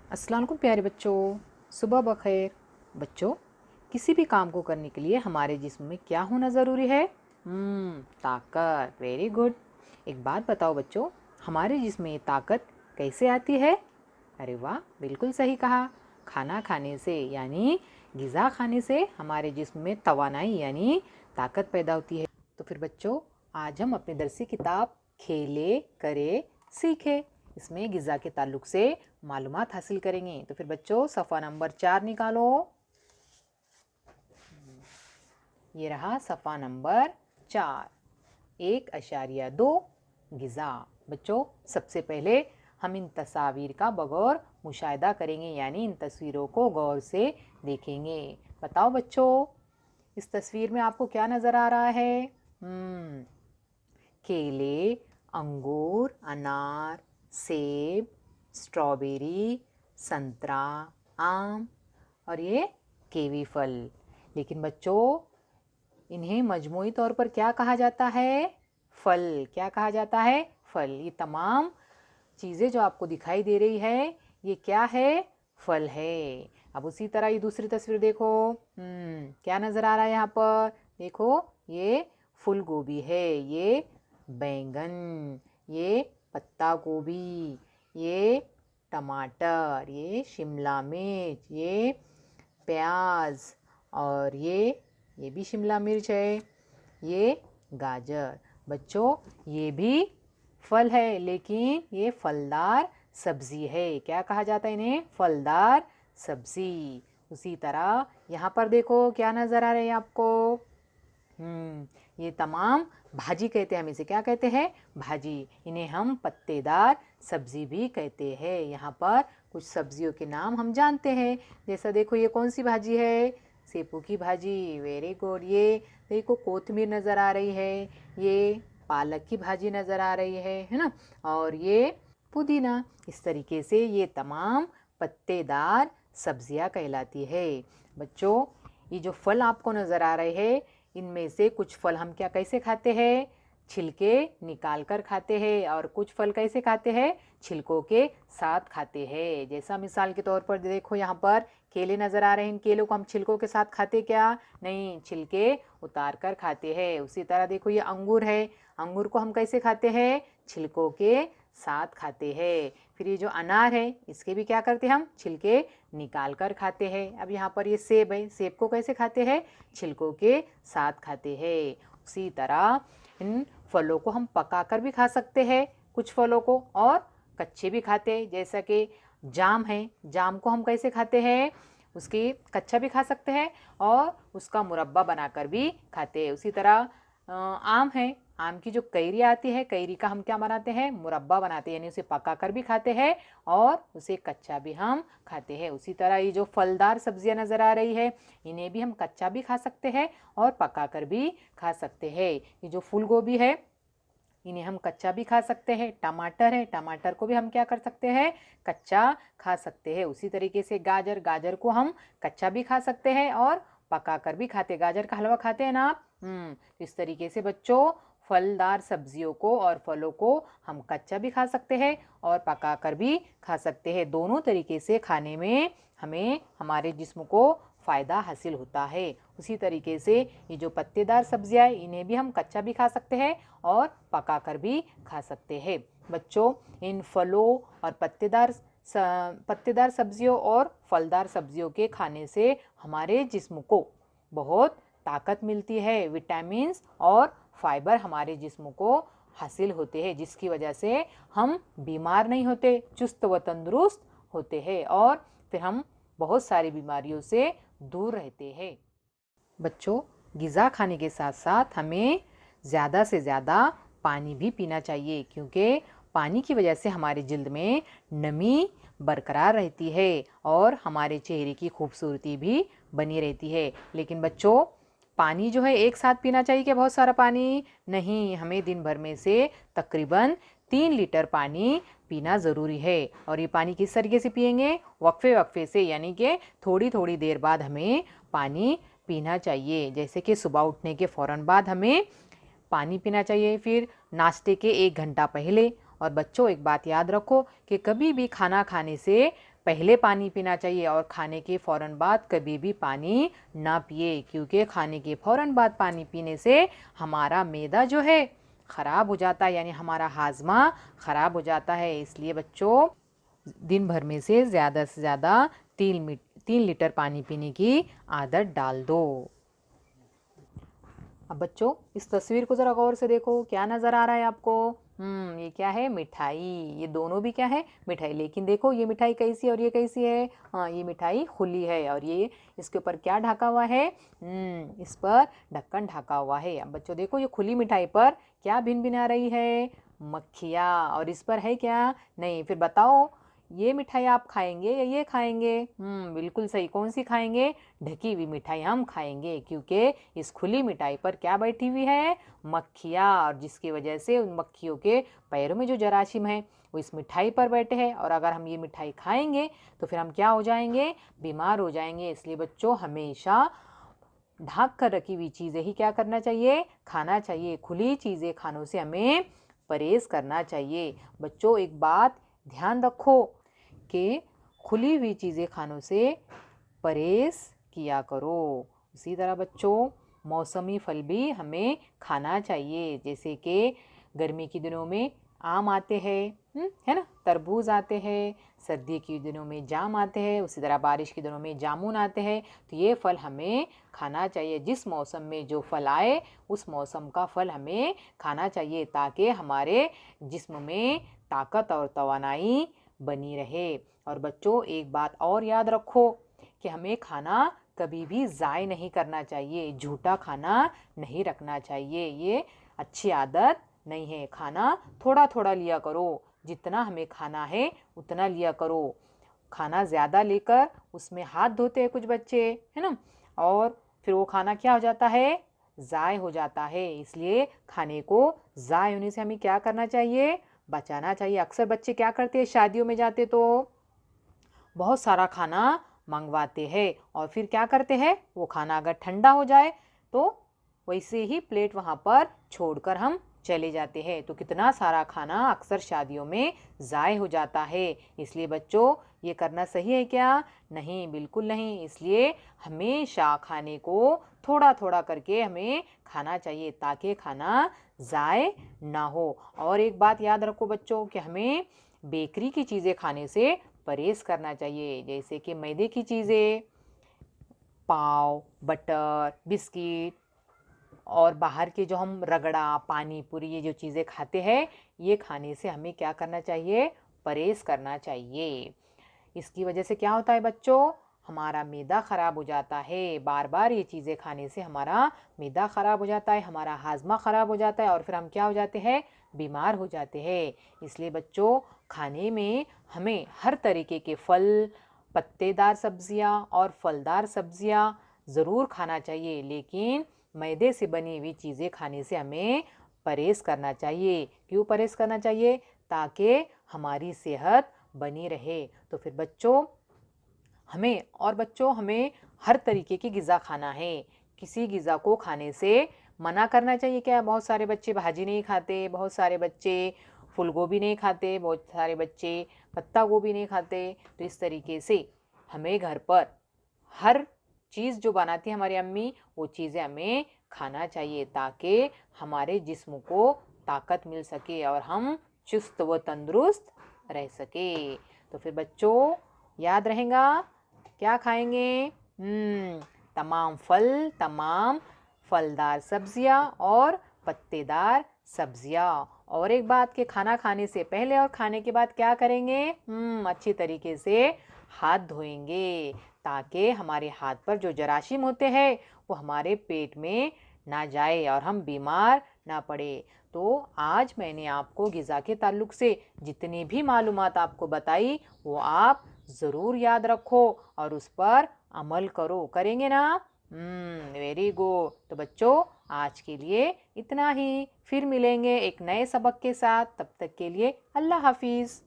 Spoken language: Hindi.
अस्सलाम वालेकुम प्यारे बच्चों, सुबह बखैर। बच्चों, किसी भी काम को करने के लिए हमारे जिस्म में क्या होना ज़रूरी है? ताकत। Very good. एक बात बताओ बच्चों, हमारे जिस्म में ये ताकत कैसे आती है? अरे वाह, बिल्कुल सही कहा। खाना खाने से यानी ग़िज़ा खाने से हमारे जिस्म में तवानाई यानी ताकत पैदा होती है। तो फिर बच्चों, आज हम अपनी दरसी किताब खेले करे सीखे इसमें ग़िज़ा के ताल्लुक से मालूमात हासिल करेंगे। तो फिर बच्चों, सफ़ा नंबर 4 निकालो। ये रहा सफ़ा नंबर 4, 1.2 ग़िज़ा। बच्चों, सबसे पहले हम इन तस्वीर का बगौर मुशाहिदा करेंगे यानी इन तस्वीरों को गौर से देखेंगे। बताओ बच्चों, इस तस्वीर में आपको क्या नज़र आ रहा है? केले, अंगूर, अनार, सेब, स्ट्रॉबेरी, संतरा, आम और ये कीवी फल। लेकिन बच्चों, इन्हें मजमूई तौर पर क्या कहा जाता है? फल। क्या कहा जाता है? फल। ये तमाम चीज़ें जो आपको दिखाई दे रही है, ये क्या है? फल है। अब उसी तरह ये दूसरी तस्वीर देखो। क्या नज़र आ रहा है यहाँ पर? देखो, ये फूल गोभी है, ये बैंगन, ये पत्ता गोभी, ये टमाटर, ये शिमला मिर्च, ये प्याज और ये भी शिमला मिर्च है, ये गाजर। बच्चों, ये भी फल है लेकिन ये फलदार सब्जी है। क्या कहा जाता है इन्हें? फलदार सब्जी। उसी तरह यहाँ पर देखो, क्या नज़र आ रहा है आपको? ये तमाम भाजी कहते हैं। हम इसे क्या कहते हैं? भाजी। इन्हें हम पत्तेदार सब्जी भी कहते हैं। यहाँ पर कुछ सब्जियों के नाम हम जानते हैं। जैसा देखो, ये कौन सी भाजी है? सेपू की भाजी। Very good. ये देखो, कोतमीर नज़र आ रही है, ये पालक की भाजी नज़र आ रही है ना, और ये पुदीना। इस तरीके से ये तमाम पत्तेदार सब्जियां कहलाती है। बच्चों, ये जो फल आपको नज़र आ रहे हैं, इनमें से कुछ फल हम क्या कैसे खाते हैं? छिलके निकाल कर खाते हैं, और कुछ फल कैसे खाते हैं? छिलकों के साथ खाते हैं। जैसा मिसाल के तौर पर देखो, यहाँ पर केले नज़र आ रहे हैं। इन केलों को हम छिलकों के साथ खाते क्या? नहीं, छिलके उतार कर खाते हैं। उसी तरह देखो, ये अंगूर है। अंगूर को हम कैसे खाते हैं? छिलकों के साथ खाते हैं। फिर ये जो अनार है, इसके भी क्या करते हैं हम? छिलके निकाल कर खाते हैं। अब यहाँ पर ये सेब है। सेब को कैसे खाते हैं? छिलकों के साथ खाते हैं। उसी तरह इन फलों को हम पका कर भी खा सकते हैं, कुछ फलों को, और कच्चे भी खाते हैं। जैसा कि जाम है, जाम को हम कैसे खाते हैं? उसकी कच्चा भी खा सकते हैं और उसका मुरब्बा बनाकर भी खाते हैं। उसी तरह आम है। आम की जो कैरी आती है, कैरी का हम क्या बनाते हैं? मुरब्बा बनाते हैं, यानी उसे पका कर भी खाते हैं और उसे कच्चा भी हम खाते हैं। उसी तरह ये जो फलदार सब्जियां नज़र आ रही है, इन्हें भी हम कच्चा भी खा सकते हैं और पका कर भी खा सकते हैं। ये जो फूल गोभी है, इन्हें हम कच्चा भी खा सकते हैं। टमाटर है, टमाटर को भी हम क्या कर सकते हैं? कच्चा खा सकते हैं। उसी तरीके से गाजर, गाजर को हम कच्चा भी खा सकते हैं और पका कर भी खाते हैं। गाजर का हलवा खाते हैं ना आप? तो इस तरीके से बच्चों, फलदार सब्जियों को और फलों को हम कच्चा भी खा सकते हैं और पका कर भी खा सकते हैं। दोनों तरीके से खाने में हमें हमारे जिस्म को फ़ायदा हासिल होता है। उसी तरीके से ये जो पत्तेदार सब्जियां, इन्हें भी हम कच्चा भी खा सकते हैं और पका कर भी खा सकते हैं। बच्चों, इन फलों और पत्तेदार सब्जियों और फलदार सब्जियों के खाने से हमारे जिस्म को बहुत ताकत मिलती है। विटामिन्स और फाइबर हमारे जिस्म को हासिल होते हैं, जिसकी वजह से हम बीमार नहीं होते, चुस्त व तंदुरुस्त होते हैं और फिर हम बहुत सारी बीमारियों से दूर रहते हैं। बच्चों, ग़िज़ा खाने के साथ साथ हमें ज़्यादा से ज़्यादा पानी भी पीना चाहिए, क्योंकि पानी की वजह से हमारे जिल्द में नमी बरकरार रहती है और हमारे चेहरे की खूबसूरती भी बनी रहती है। लेकिन बच्चों, पानी जो है एक साथ पीना चाहिए क्या? बहुत सारा पानी नहीं, हमें दिन भर में से तकरीबन 3 लीटर पानी पीना ज़रूरी है। और ये पानी किस तरीके से पिएंगे? वक्फे वक्फे से, यानी कि थोड़ी थोड़ी देर बाद हमें पानी पीना चाहिए। जैसे कि सुबह उठने के फ़ौरन बाद हमें पानी पीना चाहिए, फिर नाश्ते के 1 घंटा पहले। और बच्चों, एक बात याद रखो कि कभी भी खाना खाने से पहले पानी पीना चाहिए और खाने के फ़ौरन बाद कभी भी पानी ना पिए, क्योंकि खाने के फ़ौरन बाद पानी पीने से हमारा मैदा जो है ख़राब हो जाता है, यानी हमारा हाजमा ख़राब हो जाता है। इसलिए बच्चों दिन भर में से ज़्यादा 3 लीटर पानी पीने की आदत डाल दो। अब बच्चों इस तस्वीर को ज़रा गौर से देखो, क्या नज़र आ रहा है आपको? ये क्या है? मिठाई। ये दोनों भी क्या है? मिठाई। लेकिन देखो ये मिठाई कैसी है और ये कैसी है? हाँ, ये मिठाई खुली है और ये इसके ऊपर क्या ढका हुआ है? इस पर ढक्कन ढका हुआ है। अब बच्चों देखो ये खुली मिठाई पर क्या भिन आ रही है? मक्खियाँ। और इस पर है क्या? नहीं। फिर बताओ ये मिठाई आप खाएंगे या ये खाएंगे? बिल्कुल सही। कौन सी खाएंगे? ढकी हुई मिठाई हम खाएंगे, क्योंकि इस खुली मिठाई पर क्या बैठी हुई है? मक्खियाँ। और जिसकी वजह से उन मक्खियों के पैरों में जो जरासीम है वो इस मिठाई पर बैठे हैं, और अगर हम ये मिठाई खाएंगे तो फिर हम क्या हो जाएंगे? बीमार हो जाएंगे। इसलिए बच्चों हमेशा ढक कर रखी हुई चीज़ें ही क्या करना चाहिए? खाना चाहिए। खुली चीज़ें खानों से हमें परहेज करना चाहिए। बच्चों एक बात ध्यान रखो कि खुली हुई चीज़ें खानों से परहेज किया करो। उसी तरह बच्चों मौसमी फल भी हमें खाना चाहिए, जैसे कि गर्मी के दिनों में आम आते हैं, है ना, तरबूज आते हैं, सर्दी के दिनों में जाम आते हैं, उसी तरह बारिश के दिनों में जामुन आते हैं। तो ये फल हमें खाना चाहिए। जिस मौसम में जो फल आए उस मौसम का फल हमें खाना चाहिए, ताकि हमारे जिस्म में ताकत और तवानाई बनी रहे। और बच्चों एक बात और याद रखो कि हमें खाना कभी भी ज़ाय नहीं करना चाहिए, झूठा खाना नहीं रखना चाहिए। ये अच्छी आदत नहीं है। खाना थोड़ा थोड़ा लिया करो, जितना हमें खाना है उतना लिया करो। खाना ज़्यादा लेकर उसमें हाथ धोते हैं कुछ बच्चे, है ना, और फिर वो खाना क्या हो जाता है? ज़ाय हो जाता है। इसलिए खाने को ज़ाय होने से हमें क्या करना चाहिए? बचाना चाहिए। अक्सर बच्चे क्या करते हैं, शादियों में जाते तो बहुत सारा खाना मंगवाते हैं और फिर क्या करते हैं, वो खाना अगर ठंडा हो जाए तो वैसे ही प्लेट वहाँ पर छोड़कर हम चले जाते हैं। तो कितना सारा खाना अक्सर शादियों में ज़ाय हो जाता है। इसलिए बच्चों ये करना सही है क्या? नहीं, बिल्कुल नहीं। इसलिए हमेशा खाने को थोड़ा थोड़ा करके हमें खाना चाहिए, ताकि खाना ज़ाय ना हो। और एक बात याद रखो बच्चों कि हमें बेकरी की चीज़ें खाने से परहेज करना चाहिए, जैसे कि मैदे की चीज़ें, पाव, बटर, बिस्किट, और बाहर के जो हम रगड़ा, पानी पूरी, ये जो चीज़ें खाते हैं, ये खाने से हमें क्या करना चाहिए? परहेज करना चाहिए। इसकी वजह से क्या होता है बच्चों? हमारा मैदा ख़राब हो जाता है। बार बार ये चीज़ें खाने से हमारा मैदा ख़राब हो जाता है, हमारा हाजमा ख़राब हो जाता है और फिर हम क्या हो जाते हैं? बीमार हो जाते हैं। इसलिए बच्चों खाने में हमें हर तरीके के फल, पत्तेदार सब्जियां और फलदार सब्जियां ज़रूर खाना चाहिए, लेकिन मैदे से बनी हुई चीज़ें खाने से हमें परहेज़ करना चाहिए। क्यों परहेज़ करना चाहिए? ताकि हमारी सेहत बनी रहे। तो फिर बच्चों हमें हर तरीके की ग़िज़ा खाना है। किसी ग़िज़ा को खाने से मना करना चाहिए क्या? बहुत सारे बच्चे भाजी नहीं खाते, बहुत सारे बच्चे फूल गोभी नहीं खाते, बहुत सारे बच्चे पत्ता गोभी नहीं खाते। तो इस तरीके से हमें घर पर हर चीज़ जो बनाती है हमारी अम्मी, वो चीज़ें हमें खाना चाहिए, ताकि हमारे जिस्म को ताकत मिल सके और हम चुस्त व तंदुरुस्त रह सके। तो फिर बच्चों याद रहेगा क्या खाएंगे? तमाम फल, तमाम फलदार सब्जियां और पत्तेदार सब्जियां। और एक बात कि खाना खाने से पहले और खाने के बाद क्या करेंगे? अच्छी तरीके से हाथ धोएंगे, ताकि हमारे हाथ पर जो जरासीम होते हैं वो हमारे पेट में ना जाए और हम बीमार ना पड़े। तो आज मैंने आपको ग़िज़ा के ताल्लुक़ से जितनी भी मालूमात आपको बताई वो आप ज़रूर याद रखो और उस पर अमल करो। करेंगे ना? Very good. तो बच्चों आज के लिए इतना ही। फिर मिलेंगे एक नए सबक के साथ। तब तक के लिए अल्लाह हाफिज़।